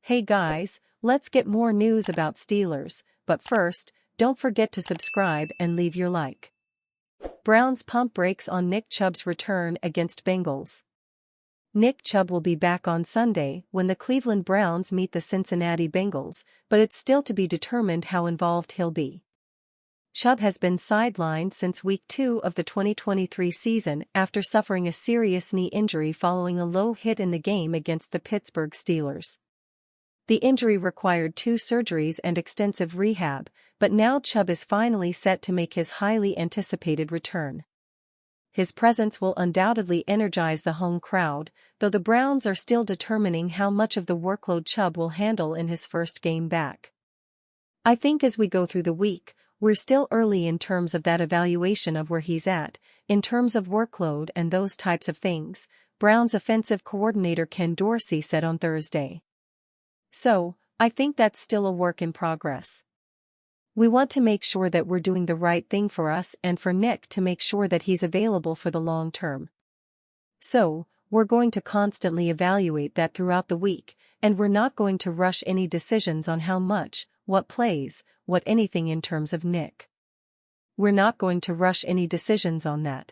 Hey guys, let's get more news about Steelers, but first, don't forget to subscribe and leave your like. Browns pump brakes on Nick Chubb's return against Bengals. Nick Chubb will be back on Sunday when the Cleveland Browns meet the Cincinnati Bengals, but it's still to be determined how involved he'll be. Chubb has been sidelined since Week 2 of the 2023 season after suffering a serious knee injury following a low hit in the game against the Pittsburgh Steelers. The injury required 2 surgeries and extensive rehab, but now Chubb is finally set to make his highly anticipated return. His presence will undoubtedly energize the home crowd, though the Browns are still determining how much of the workload Chubb will handle in his first game back. I think as we go through the week, we're still early in terms of that evaluation of where he's at, in terms of workload and those types of things, Browns offensive coordinator Ken Dorsey said on Thursday. So, I think that's still a work in progress. We want to make sure that we're doing the right thing for us and for Nick to make sure that he's available for the long term. So, we're going to constantly evaluate that throughout the week, and we're not going to rush any decisions on how much, what plays, what anything in terms of Nick. We're not going to rush any decisions on that.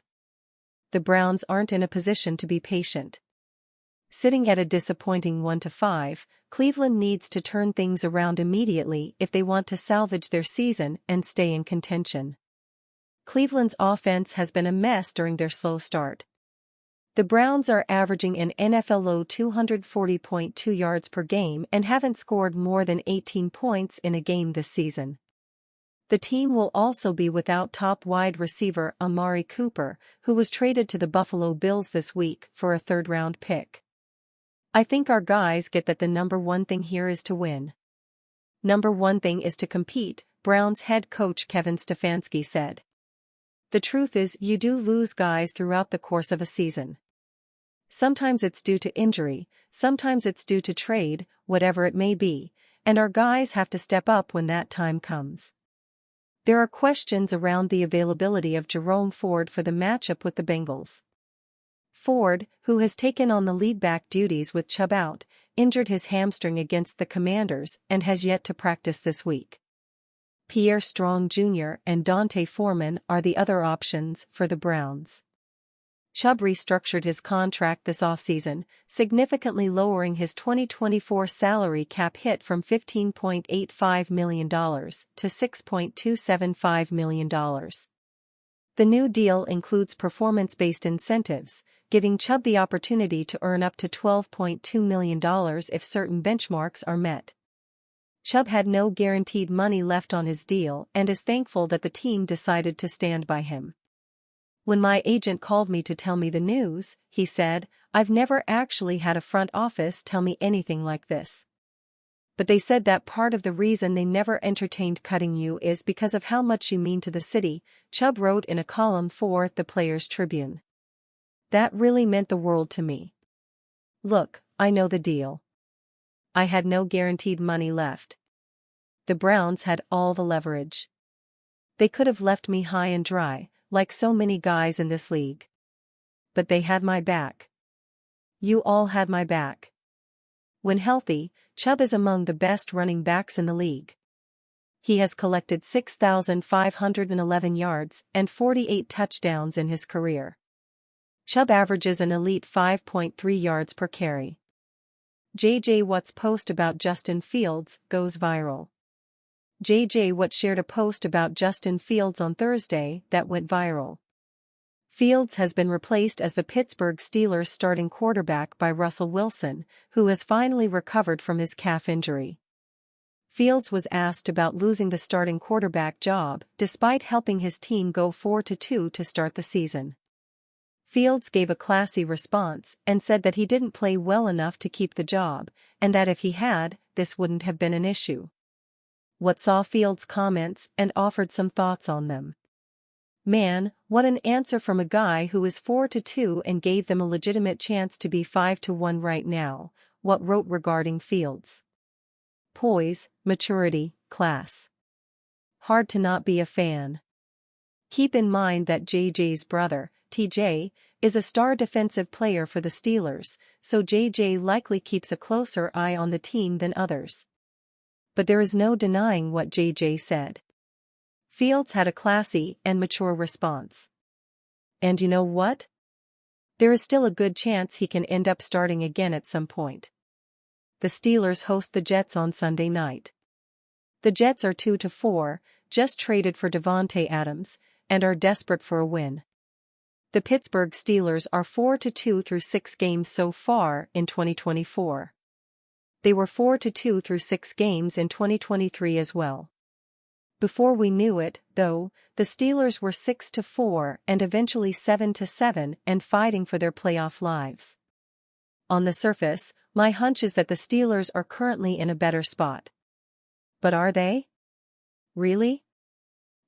The Browns aren't in a position to be patient. Sitting at a disappointing 1-5, Cleveland needs to turn things around immediately if they want to salvage their season and stay in contention. Cleveland's offense has been a mess during their slow start. The Browns are averaging an NFL low 240.2 yards per game and haven't scored more than 18 points in a game this season. The team will also be without top wide receiver Amari Cooper, who was traded to the Buffalo Bills this week for a third-round pick. I think our guys get that the number one thing here is to win. Number one thing is to compete, Browns head coach Kevin Stefanski said. The truth is you do lose guys throughout the course of a season. Sometimes it's due to injury, sometimes it's due to trade, whatever it may be, and our guys have to step up when that time comes. There are questions around the availability of Jerome Ford for the matchup with the Bengals. Ford, who has taken on the lead back duties with Chubb out, injured his hamstring against the Commanders and has yet to practice this week. Pierre Strong Jr. and Dante Foreman are the other options for the Browns. Chubb restructured his contract this offseason, significantly lowering his 2024 salary cap hit from $15.85 million to $6.275 million. The new deal includes performance-based incentives, giving Chubb the opportunity to earn up to $12.2 million if certain benchmarks are met. Chubb had no guaranteed money left on his deal and is thankful that the team decided to stand by him. When my agent called me to tell me the news, he said, "I've never actually had a front office tell me anything like this. But they said that part of the reason they never entertained cutting you is because of how much you mean to the city," Chubb wrote in a column for the Players Tribune. "That really meant the world to me. Look, I know the deal. I had no guaranteed money left. The Browns had all the leverage. They could have left me high and dry, like so many guys in this league. But they had my back. You all had my back." When healthy, Chubb is among the best running backs in the league. He has collected 6,511 yards and 48 touchdowns in his career. Chubb averages an elite 5.3 yards per carry. J.J. Watt's post about Justin Fields goes viral. J.J. Watt shared a post about Justin Fields on Thursday that went viral. Fields has been replaced as the Pittsburgh Steelers starting quarterback by Russell Wilson, who has finally recovered from his calf injury. Fields was asked about losing the starting quarterback job despite helping his team go 4-2 to start the season. Fields gave a classy response and said that he didn't play well enough to keep the job, and that if he had, this wouldn't have been an issue. Watt saw Fields' comments and offered some thoughts on them. "Man, what an answer from a guy who is 4-2 and gave them a legitimate chance to be 5-1 right now," Watt wrote regarding Fields. "Poise, maturity, class. Hard to not be a fan. Keep in mind that JJ's brother, TJ, is a star defensive player for the Steelers, so JJ likely keeps a closer eye on the team than others. But there is no denying what JJ said. Fields had a classy and mature response. And you know what? There is still a good chance he can end up starting again at some point. The Steelers host the Jets on Sunday night. The Jets are 2-4, just traded for Davante Adams, and are desperate for a win. The Pittsburgh Steelers are 4-2 through 6 games so far in 2024. They were 4-2 through 6 games in 2023 as well. Before we knew it, though, the Steelers were 6-4 and eventually 7-7 and fighting for their playoff lives. On the surface, my hunch is that the Steelers are currently in a better spot. But are they? Really?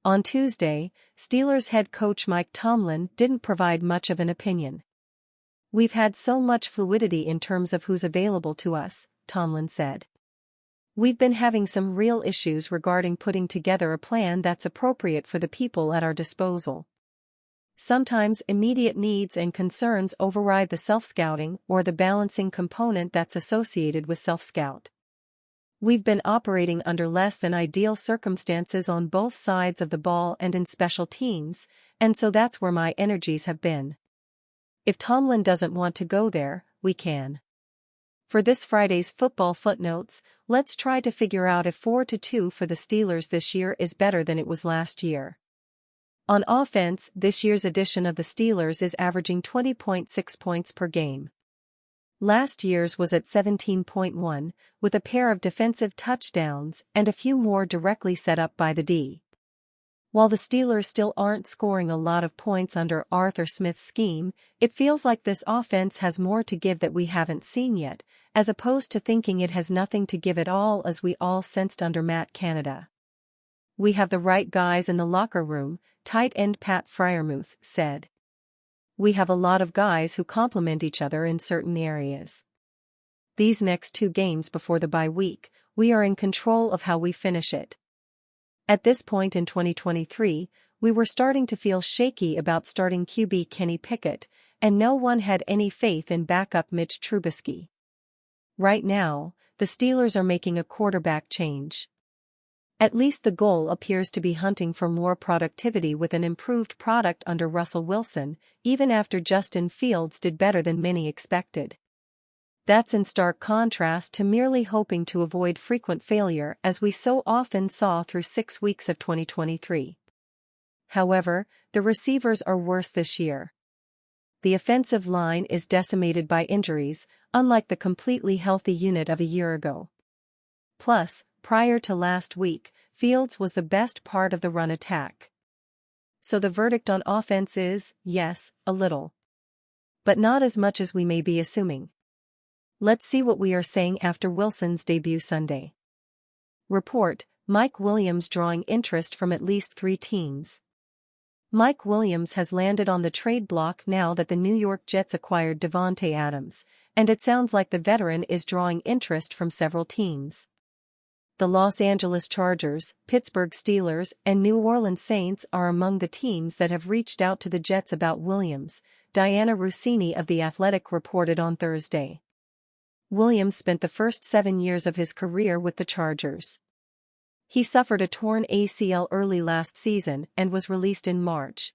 On Tuesday, Steelers head coach Mike Tomlin didn't provide much of an opinion. "We've had so much fluidity in terms of who's available to us," Tomlin said. "We've been having some real issues regarding putting together a plan that's appropriate for the people at our disposal. Sometimes immediate needs and concerns override the self-scouting or the balancing component that's associated with self-scout. We've been operating under less than ideal circumstances on both sides of the ball and in special teams, and so that's where my energies have been. If Tomlin doesn't want to go there, we can." For this Friday's football footnotes, let's try to figure out if 4-2 for the Steelers this year is better than it was last year. On offense, this year's edition of the Steelers is averaging 20.6 points per game. Last year's was at 17.1, with a pair of defensive touchdowns and a few more directly set up by the D. While the Steelers still aren't scoring a lot of points under Arthur Smith's scheme, it feels like this offense has more to give that we haven't seen yet, as opposed to thinking it has nothing to give at all as we all sensed under Matt Canada. "We have the right guys in the locker room," tight end Pat Freiermuth said. "We have a lot of guys who complement each other in certain areas. These next 2 games before the bye week, we are in control of how we finish it." At this point in 2023, we were starting to feel shaky about starting QB Kenny Pickett, and no one had any faith in backup Mitch Trubisky. Right now, the Steelers are making a quarterback change. At least the goal appears to be hunting for more productivity with an improved product under Russell Wilson, even after Justin Fields did better than many expected. That's in stark contrast to merely hoping to avoid frequent failure as we so often saw through 6 weeks of 2023. However, the receivers are worse this year. The offensive line is decimated by injuries, unlike the completely healthy unit of a year ago. Plus, prior to last week, Fields was the best part of the run attack. So the verdict on offense is, yes, a little. But not as much as we may be assuming. Let's see what we are saying after Wilson's debut Sunday. Report: Mike Williams drawing interest from at least 3 teams. Mike Williams has landed on the trade block now that the New York Jets acquired Davante Adams, and it sounds like the veteran is drawing interest from several teams. The Los Angeles Chargers, Pittsburgh Steelers, and New Orleans Saints are among the teams that have reached out to the Jets about Williams, Diana Russini of The Athletic reported on Thursday. Williams spent the first 7 years of his career with the Chargers. He suffered a torn ACL early last season and was released in March.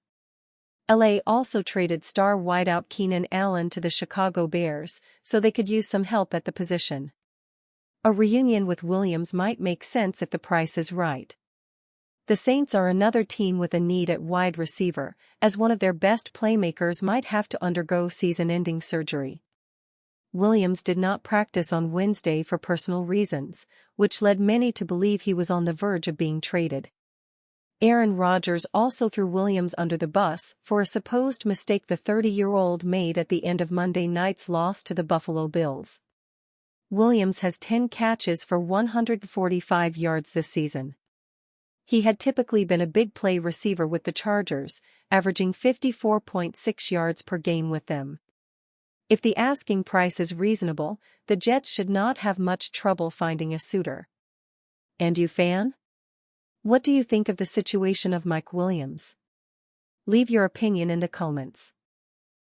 LA also traded star wideout Keenan Allen to the Chicago Bears, so they could use some help at the position. A reunion with Williams might make sense if the price is right. The Saints are another team with a need at wide receiver, as one of their best playmakers might have to undergo season-ending surgery. Williams did not practice on Wednesday for personal reasons, which led many to believe he was on the verge of being traded. Aaron Rodgers also threw Williams under the bus for a supposed mistake the 30-year-old made at the end of Monday night's loss to the Buffalo Bills. Williams has 10 catches for 145 yards this season. He had typically been a big play receiver with the Chargers, averaging 54.6 yards per game with them. If the asking price is reasonable, the Jets should not have much trouble finding a suitor. And you, fan? What do you think of the situation of Mike Williams? Leave your opinion in the comments.